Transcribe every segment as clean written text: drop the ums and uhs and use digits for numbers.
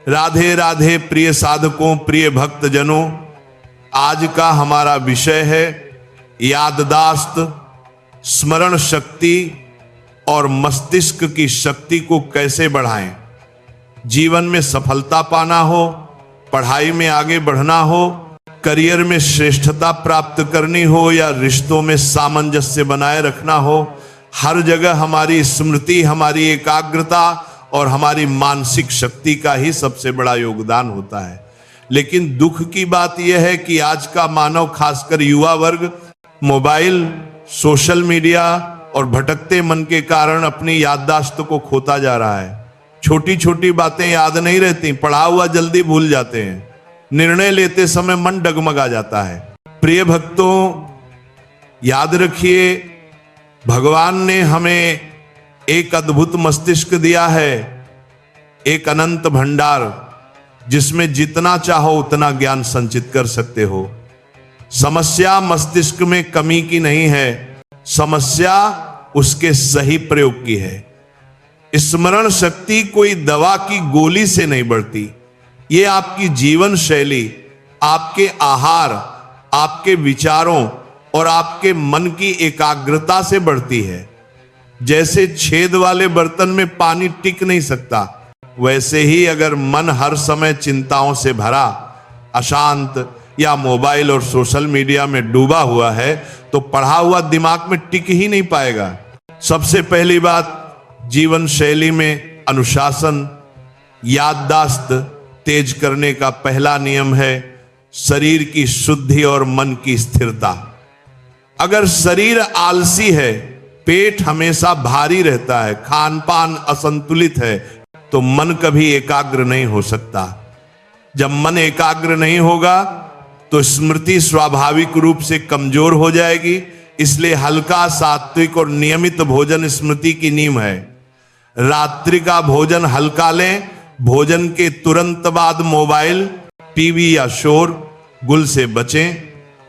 राधे राधे प्रिय साधकों, प्रिय भक्तजनों, आज का हमारा विषय है याददाश्त, स्मरण शक्ति और मस्तिष्क की शक्ति को कैसे बढ़ाएं। जीवन में सफलता पाना हो, पढ़ाई में आगे बढ़ना हो, करियर में श्रेष्ठता प्राप्त करनी हो या रिश्तों में सामंजस्य बनाए रखना हो, हर जगह हमारी स्मृति, हमारी एकाग्रता और हमारी मानसिक शक्ति का ही सबसे बड़ा योगदान होता है। लेकिन दुख की बात यह है कि आज का मानव, खासकर युवा वर्ग, मोबाइल, सोशल मीडिया और भटकते मन के कारण अपनी याददाश्त को खोता जा रहा है। छोटी छोटी बातें याद नहीं रहती, पढ़ा हुआ जल्दी भूल जाते हैं, निर्णय लेते समय मन डगमगा जाता है। प्रिय भक्तों, याद रखिए, भगवान ने हमें एक अद्भुत मस्तिष्क दिया है, एक अनंत भंडार, जिसमें जितना चाहो उतना ज्ञान संचित कर सकते हो। समस्या मस्तिष्क में कमी की नहीं है, समस्या उसके सही प्रयोग की है। स्मरण शक्ति कोई दवा की गोली से नहीं बढ़ती, ये आपकी जीवन शैली, आपके आहार, आपके विचारों और आपके मन की एकाग्रता से बढ़ती है। जैसे छेद वाले बर्तन में पानी टिक नहीं सकता, वैसे ही अगर मन हर समय चिंताओं से भरा, अशांत या मोबाइल और सोशल मीडिया में डूबा हुआ है तो पढ़ा हुआ दिमाग में टिक ही नहीं पाएगा। सबसे पहली बात, जीवन शैली में अनुशासन, याददाश्त तेज करने का पहला नियम है शरीर की शुद्धि और मन की स्थिरता। अगर शरीर आलसी है, पेट हमेशा भारी रहता है, खान पान असंतुलित है, तो मन कभी एकाग्र नहीं हो सकता। जब मन एकाग्र नहीं होगा तो स्मृति स्वाभाविक रूप से कमजोर हो जाएगी। इसलिए हल्का, सात्विक और नियमित भोजन स्मृति की नींव है। रात्रि का भोजन हल्का लें, भोजन के तुरंत बाद मोबाइल, टीवी या शोर गुल से बचें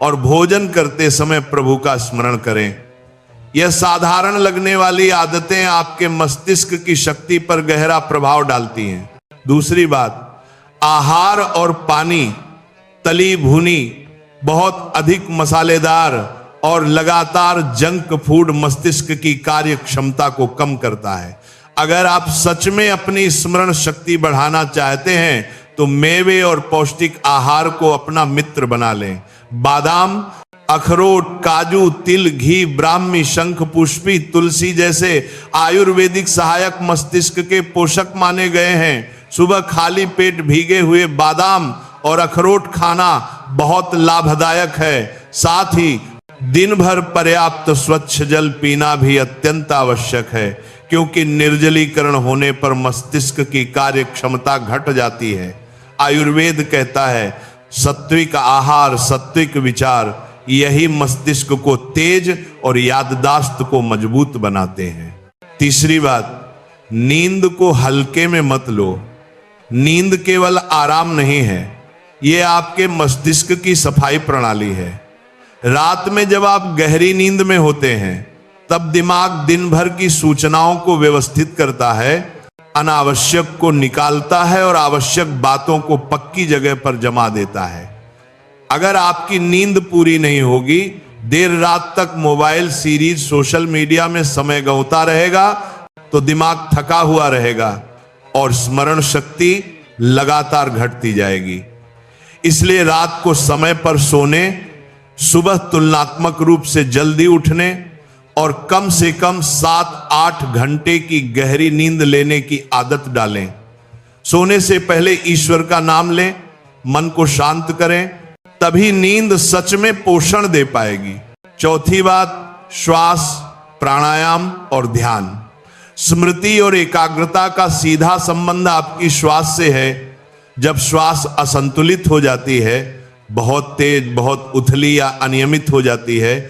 और भोजन करते समय प्रभु का स्मरण करें। यह साधारण लगने वाली आदतें आपके मस्तिष्क की शक्ति पर गहरा प्रभाव डालती हैं। दूसरी बात, आहार और पानी, तली भुनी, बहुत अधिक मसालेदार और लगातार जंक फूड मस्तिष्क की कार्य क्षमता को कम करता है। अगर आप सच में अपनी स्मरण शक्ति बढ़ाना चाहते हैं तो मेवे और पौष्टिक आहार को अपना मित्र बना लें। बादाम, अखरोट, काजू, तिल, घी, ब्राह्मी, शंख पुष्पी, तुलसी जैसे आयुर्वेदिक सहायक मस्तिष्क के पोषक माने गए हैं। सुबह खाली पेट भीगे हुए बादाम और अखरोट खाना बहुत लाभदायक है। साथ ही दिन भर पर्याप्त स्वच्छ जल पीना भी अत्यंत आवश्यक है, क्योंकि निर्जलीकरण होने पर मस्तिष्क की कार्य क्षमता घट जाती है। आयुर्वेद कहता है सात्विक आहार, सात्विक विचार, यही मस्तिष्क को तेज और याददाश्त को मजबूत बनाते हैं। तीसरी बात, नींद को हल्के में मत लो। नींद केवल आराम नहीं है, यह आपके मस्तिष्क की सफाई प्रणाली है। रात में जब आप गहरी नींद में होते हैं तब दिमाग दिन भर की सूचनाओं को व्यवस्थित करता है, अनावश्यक को निकालता है और आवश्यक बातों को पक्की जगह पर जमा देता है। अगर आपकी नींद पूरी नहीं होगी, देर रात तक मोबाइल, सीरीज, सोशल मीडिया में समय गंवाता रहेगा तो दिमाग थका हुआ रहेगा और स्मरण शक्ति लगातार घटती जाएगी। इसलिए रात को समय पर सोने, सुबह तुलनात्मक रूप से जल्दी उठने और कम से कम 7-8 घंटे की गहरी नींद लेने की आदत डालें। सोने से पहले ईश्वर का नाम लें, मन को शांत करें, तभी नींद सच में पोषण दे पाएगी। चौथी बात, श्वास, प्राणायाम और ध्यान। स्मृति और एकाग्रता का सीधा संबंध आपकी श्वास से है। जब श्वास असंतुलित हो जाती है, बहुत तेज, बहुत उथली या अनियमित हो जाती है,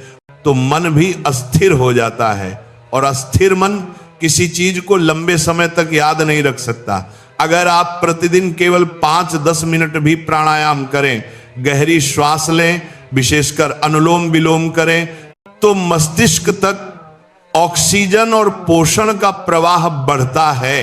तो मन भी अस्थिर हो जाता है और अस्थिर मन किसी चीज को लंबे समय तक याद नहीं रख सकता। अगर आप प्रतिदिन केवल 5-10 मिनट भी प्राणायाम करें, गहरी श्वास लें, विशेषकर अनुलोम विलोम करें, तो मस्तिष्क तक ऑक्सीजन और पोषण का प्रवाह बढ़ता है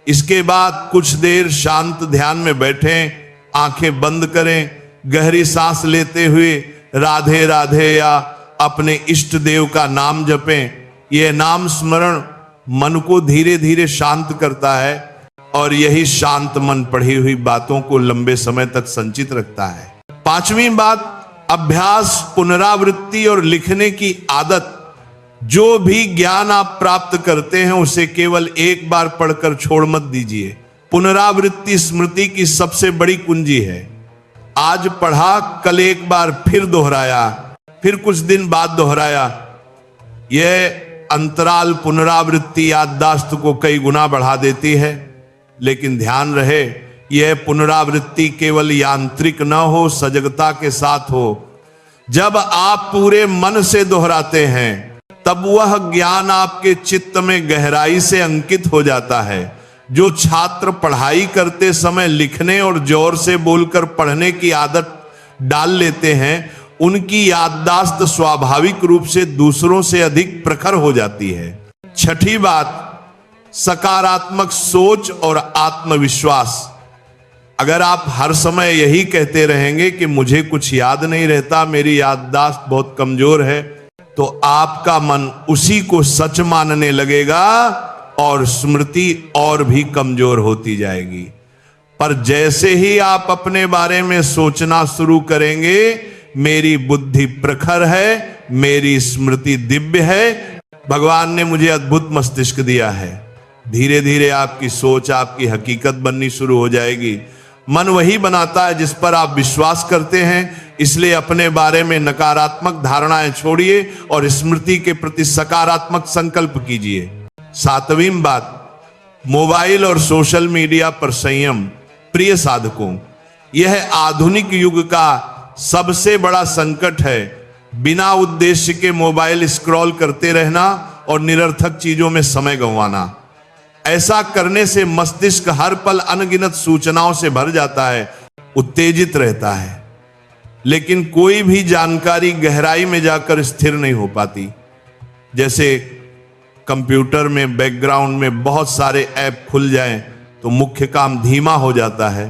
इसके बाद कुछ देर शांत ध्यान में बैठें, आंखें बंद करें, गहरी सांस लेते हुए राधे राधे या अपने इष्ट देव का नाम जपें। यह नाम स्मरण मन को धीरे धीरे शांत करता है और यही शांत मन पढ़ी हुई बातों को लंबे समय तक संचित रखता है। पांचवी बात, अभ्यास, पुनरावृत्ति और लिखने की आदत। जो भी ज्ञान आप प्राप्त करते हैं उसे केवल एक बार पढ़कर छोड़ मत दीजिए। पुनरावृत्ति स्मृति की सबसे बड़ी कुंजी है। आज पढ़ा, कल एक बार फिर दोहराया, फिर कुछ दिन बाद दोहराया। यह अंतराल पुनरावृत्ति याददाश्त को कई गुना बढ़ा देती है। लेकिन ध्यान रहे, यह पुनरावृत्ति केवल यांत्रिक न हो, सजगता के साथ हो। जब आप पूरे मन से दोहराते हैं तब वह ज्ञान आपके चित्त में गहराई से अंकित हो जाता है। जो छात्र पढ़ाई करते समय लिखने और जोर से बोलकर पढ़ने की आदत डाल लेते हैं, उनकी याददाश्त स्वाभाविक रूप से दूसरों से अधिक प्रखर हो जाती है। छठी बात, सकारात्मक सोच और आत्मविश्वास। अगर आप हर समय यही कहते रहेंगे कि मुझे कुछ याद नहीं रहता, मेरी याददाश्त बहुत कमजोर है, तो आपका मन उसी को सच मानने लगेगा और स्मृति और भी कमजोर होती जाएगी। पर जैसे ही आप अपने बारे में सोचना शुरू करेंगे, मेरी बुद्धि प्रखर है, मेरी स्मृति दिव्य है, भगवान ने मुझे अद्भुत मस्तिष्क दिया है, धीरे धीरे आपकी सोच आपकी हकीकत बननी शुरू हो जाएगी। मन वही बनाता है जिस पर आप विश्वास करते हैं, इसलिए अपने बारे में नकारात्मक धारणाएं छोड़िए और स्मृति के प्रति सकारात्मक संकल्प कीजिए। सातवीं बात, मोबाइल और सोशल मीडिया पर संयम। प्रिय साधकों, यह आधुनिक युग का सबसे बड़ा संकट है। बिना उद्देश्य के मोबाइल स्क्रॉल करते रहना और निरर्थक चीजों में समय गंवाना। ऐसा करने से मस्तिष्क हर पल अनगिनत सूचनाओं से भर जाता है, उत्तेजित रहता है, लेकिन कोई भी जानकारी गहराई में जाकर स्थिर नहीं हो पाती। जैसे कंप्यूटर में बैकग्राउंड में बहुत सारे ऐप खुल जाएं तो मुख्य काम धीमा हो जाता है,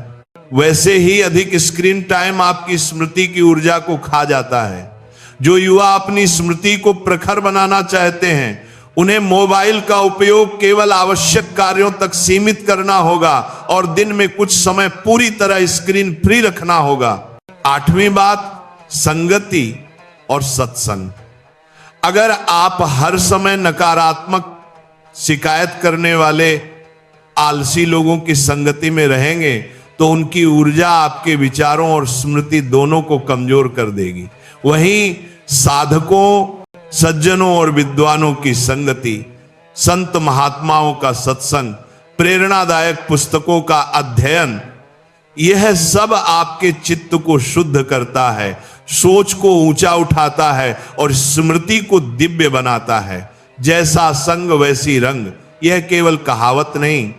वैसे ही अधिक स्क्रीन टाइम आपकी स्मृति की ऊर्जा को खा जाता है। जो युवा अपनी स्मृति को प्रखर बनाना चाहते हैं, उन्हें मोबाइल का उपयोग केवल आवश्यक कार्यों तक सीमित करना होगा और दिन में कुछ समय पूरी तरह स्क्रीन फ्री रखना होगा। आठवीं बात, संगति और सत्संग। अगर आप हर समय नकारात्मक शिकायत करने वाले आलसी लोगों की संगति में रहेंगे तो उनकी ऊर्जा आपके विचारों और स्मृति दोनों को कमजोर कर देगी। वहीं साधकों, सज्जनों और विद्वानों की संगति, संत महात्माओं का सत्संग, प्रेरणादायक पुस्तकों का अध्ययन, यह सब आपके चित्त को शुद्ध करता है, सोच को ऊंचा उठाता है और स्मृति को दिव्य बनाता है। जैसा संग वैसी रंग, यह केवल कहावत नहीं,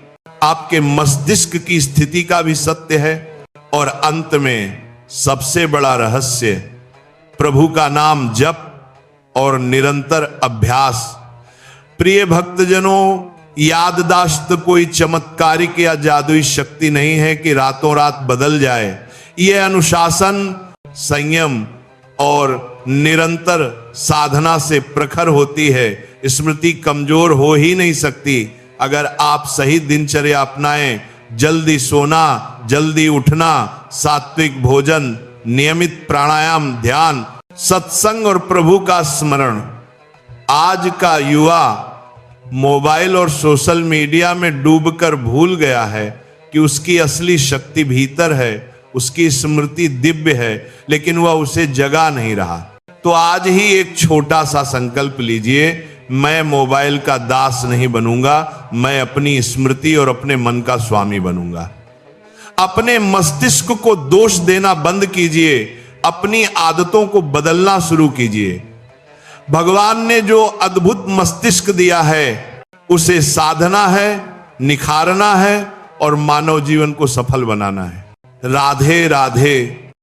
आपके मस्तिष्क की स्थिति का भी सत्य है। और अंत में सबसे बड़ा रहस्य, प्रभु का नाम जप और निरंतर अभ्यास। प्रिय भक्तजनों, याददाश्त कोई चमत्कारिक या जादुई शक्ति नहीं है कि रातों रात बदल जाए। यह अनुशासन, संयम और निरंतर साधना से प्रखर होती है। स्मृति कमजोर हो ही नहीं सकती अगर आप सही दिनचर्या अपनाएं। जल्दी सोना, जल्दी उठना, सात्विक भोजन, नियमित प्राणायाम, ध्यान, सत्संग और प्रभु का स्मरण। आज का युवा मोबाइल और सोशल मीडिया में डूबकर भूल गया है कि उसकी असली शक्ति भीतर है, उसकी स्मृति दिव्य है, लेकिन वह उसे जगा नहीं रहा। तो आज ही एक छोटा सा संकल्प लीजिए, मैं मोबाइल का दास नहीं बनूंगा, मैं अपनी स्मृति और अपने मन का स्वामी बनूंगा। अपने मस्तिष्क को दोष देना बंद कीजिए, अपनी आदतों को बदलना शुरू कीजिए। भगवान ने जो अद्भुत मस्तिष्क दिया है, उसे साधना है, निखारना है और मानव जीवन को सफल बनाना है। राधे राधे।